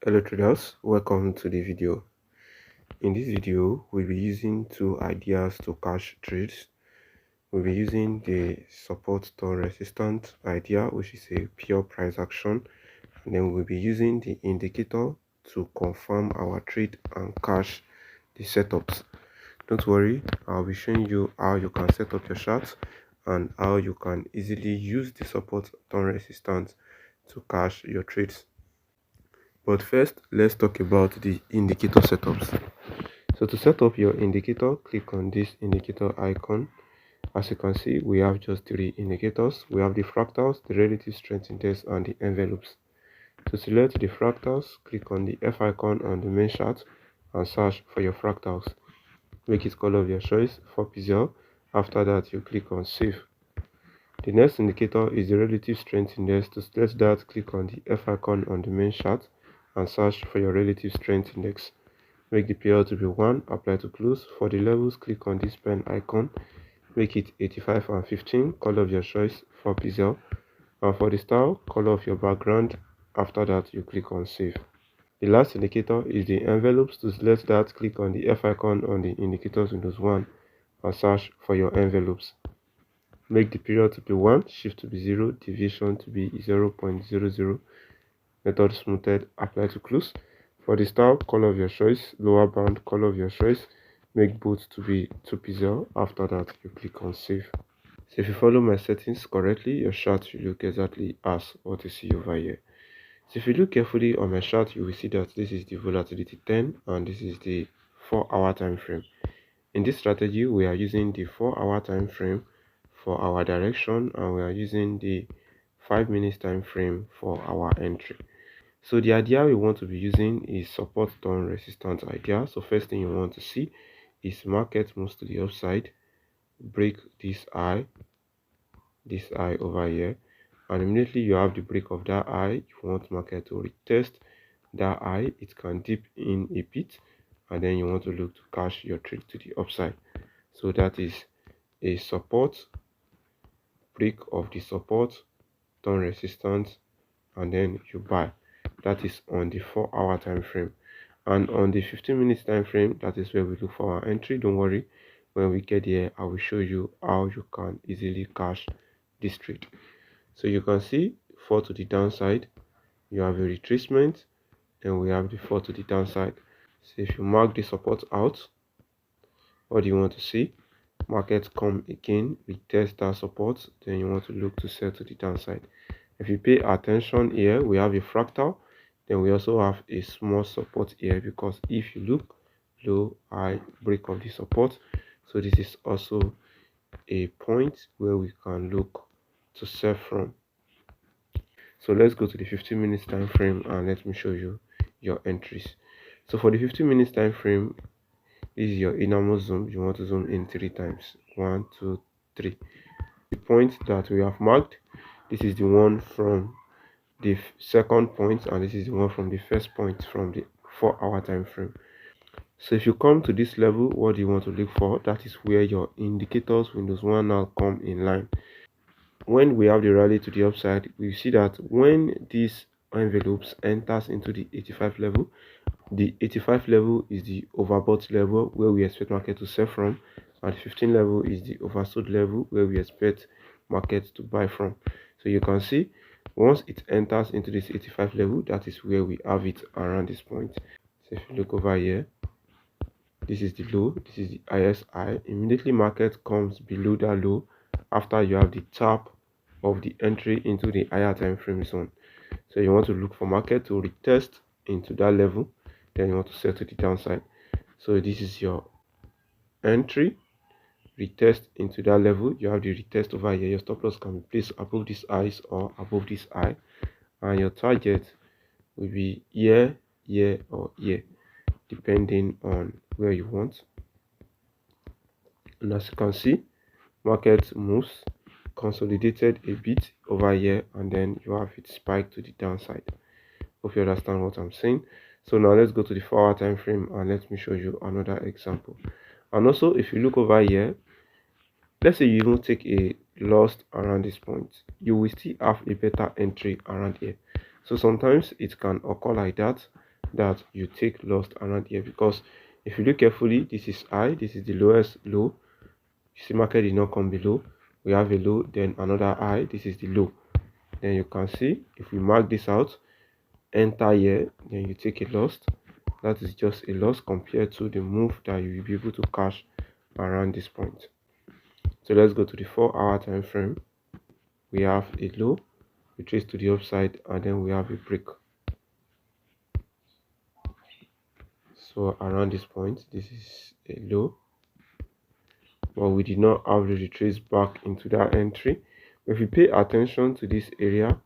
Hello traders, welcome to the video. In this video, we'll be using two ideas to cash trades. We'll be using the support to resistance idea, which is a pure price action, and then we'll be using the indicator to confirm our trade and cash the setups. Don't worry, I'll be showing you how you can set up your charts and how you can easily use the support to resistance to cash your trades. But first, let's talk about the indicator setups. So to set up your indicator, click on this indicator icon. As you can see, we have just three indicators. We have the fractals, the relative strength index, and the envelopes. To select the fractals, click on the F icon on the main chart and search for your fractals. Make it color of your choice for pixel. After that, you click on save. The next indicator is the relative strength index. To select that, click on the F icon on the main chart and search for your relative strength index. Make the period to be 1, apply to close. For the levels, click on this pen icon, make it 85 and 15, color of your choice for pixel. And for the style, color of your background. After that, you click on save. The last indicator is the envelopes. To select that, click on the F icon on the indicators Windows 1 and search for your envelopes. Make the period to be 1, shift to be 0, deviation to be 0.00, method smoothed, apply to close. For the style, color of your choice, lower bound, color of your choice, make both to be 2 pixel. After that, you click on save. So if you follow my settings correctly, your chart will look exactly as what you see over here. So if you look carefully on my chart, you will see that this is the volatility 10 and this is the 4-hour time frame. In this strategy, we are using the 4-hour time frame for our direction and we are using the 5 minutes time frame for our entry. So the idea we want to be using is support turn resistance idea. So first thing you want to see is market moves to the upside, break this high over here, and immediately you have the break of that high, you want market to retest that high. It can dip in a bit and then you want to look to cash your trade to the upside. So that is a support, break of the support, turn resistance, and then you buy. That is on the 4-hour time frame. And on the 15 minutes time frame, that is where we look for our entry. Don't worry, when we get here, I will show you how you can easily cash this trade. So you can see fall to the downside, you have a retracement, and we have the fall to the downside. So if you mark the support out, what do you want to see? Market come again, retest that support, then you want to look to sell to the downside. If you pay attention here, we have a fractal, then we also have a small support here, because if you look, low, high, break of the support. So this is also a point where we can look to sell from. So let's go to the 15 minutes time frame and let me show you your entries. So for the 15 minutes time frame, this is your innermost zoom. You want to zoom in 3 times. 1, 2, 3. The point that we have marked, this is the one from the second point and this is the one from the first point from the 4-hour time frame. So if you come to this level, what do you want to look for? That is where your indicators Windows 1 now come in line. When we have the rally to the upside, we see that when these envelopes enters into the 85 level, the 85 level is the overbought level where we expect market to sell from, and 15 level is the oversold level where we expect market to buy from. So you can see once it enters into this 85 level, that is where we have it around this point. So if you look over here, this is the low, this is the highest high. Immediately market comes below that low after you have the tap of the entry into the higher time frame zone. So you want to look for market to retest into that level, then you want to sell to the downside. So this is your entry, retest into that level. You have the retest over here. Your stop loss can be placed above this highs or above this high, and your target will be here, here, or here, depending on where you want. And as you can see, market moves, consolidated a bit over here, and then you have it spike to the downside. Hope you understand what I'm saying. So now let's go to the 4-hour time frame and let me show you another example. And also, if you look over here, let's say you don't take a loss around this point, you will still have a better entry around here. So sometimes it can occur like that, that you take loss around here, because if you look carefully, this is high, this is the lowest low. You see market did not come below. We have a low, then another high, this is the low. Then you can see if we mark this out, enter here, then you take a loss. That is just a loss compared to the move that you will be able to cash around this point. So let's go to the 4-hour time frame. We have a low, we trace to the upside, and then we have a break. So around this point, this is a low, but we did not have the retrace back into that entry. If we pay attention to this area,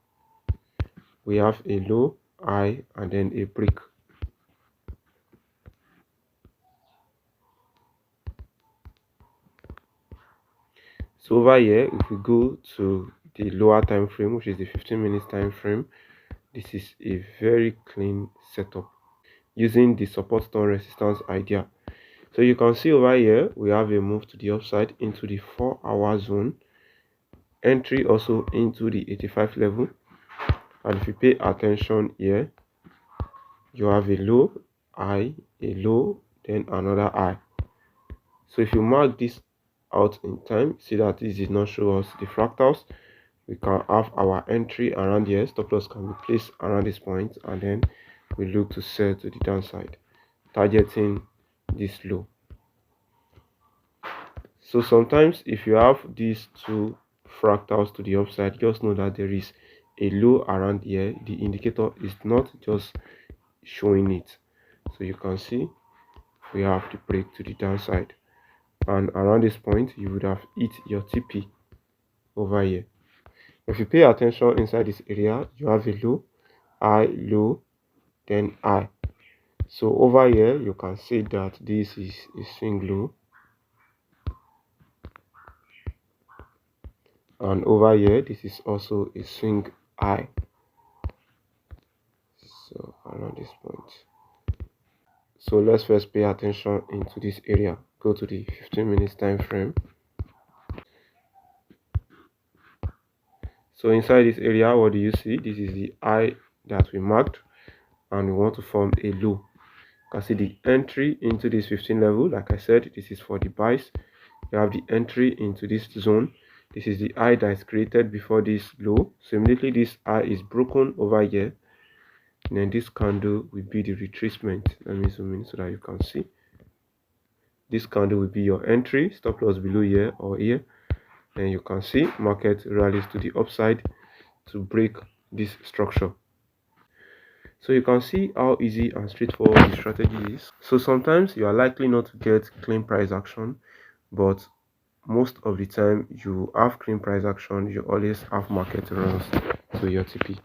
we have a low, high, and then a break. So over here, if we go to the lower time frame, which is the 15 minutes time frame, this is a very clean setup using the support stone resistance idea. So you can see over here, we have a move to the upside into the 4-hour zone, entry also into the 85 level. And if you pay attention here, you have a low, high, a low, then another high. So if you mark this out in time, see that this did not show us the fractals. We can have our entry around here, stop loss can be placed around this point, and then we look to sell to the downside, targeting this low. So sometimes if you have these two fractals to the upside, just know that there is a low around here. The indicator is not just showing it. So you can see we have the break to the downside, and around this point you would have hit your TP over here. If you pay attention inside this area, you have a low, high, low, then high. So over here you can see that this is a swing low, and over here this is also a swing high. So around this point, so let's first pay attention into this area. Go to the 15 minutes time frame. So inside this area, what do you see? This is the high that we marked, and we want to form a low. You can see the entry into this 15 level. Like I said, this is for the buys. You have the entry into this zone. This is the high that is created before this low. So immediately this high is broken over here, and then this candle will be the retracement. Let me zoom in so that you can see. This candle will be your entry, stop loss below here or here. And you can see market rallies to the upside to break this structure. So you can see how easy and straightforward the strategy is. So sometimes you are likely not to get clean price action, but most of the time you have clean price action, you always have market runs to your TP.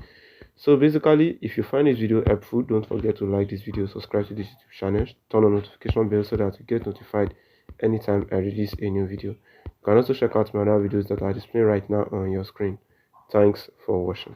So basically, if you find this video helpful, don't forget to like this video, subscribe to this YouTube channel, turn on notification bell so that you get notified anytime I release a new video. You can also check out my other videos that are displaying right now on your screen. Thanks for watching.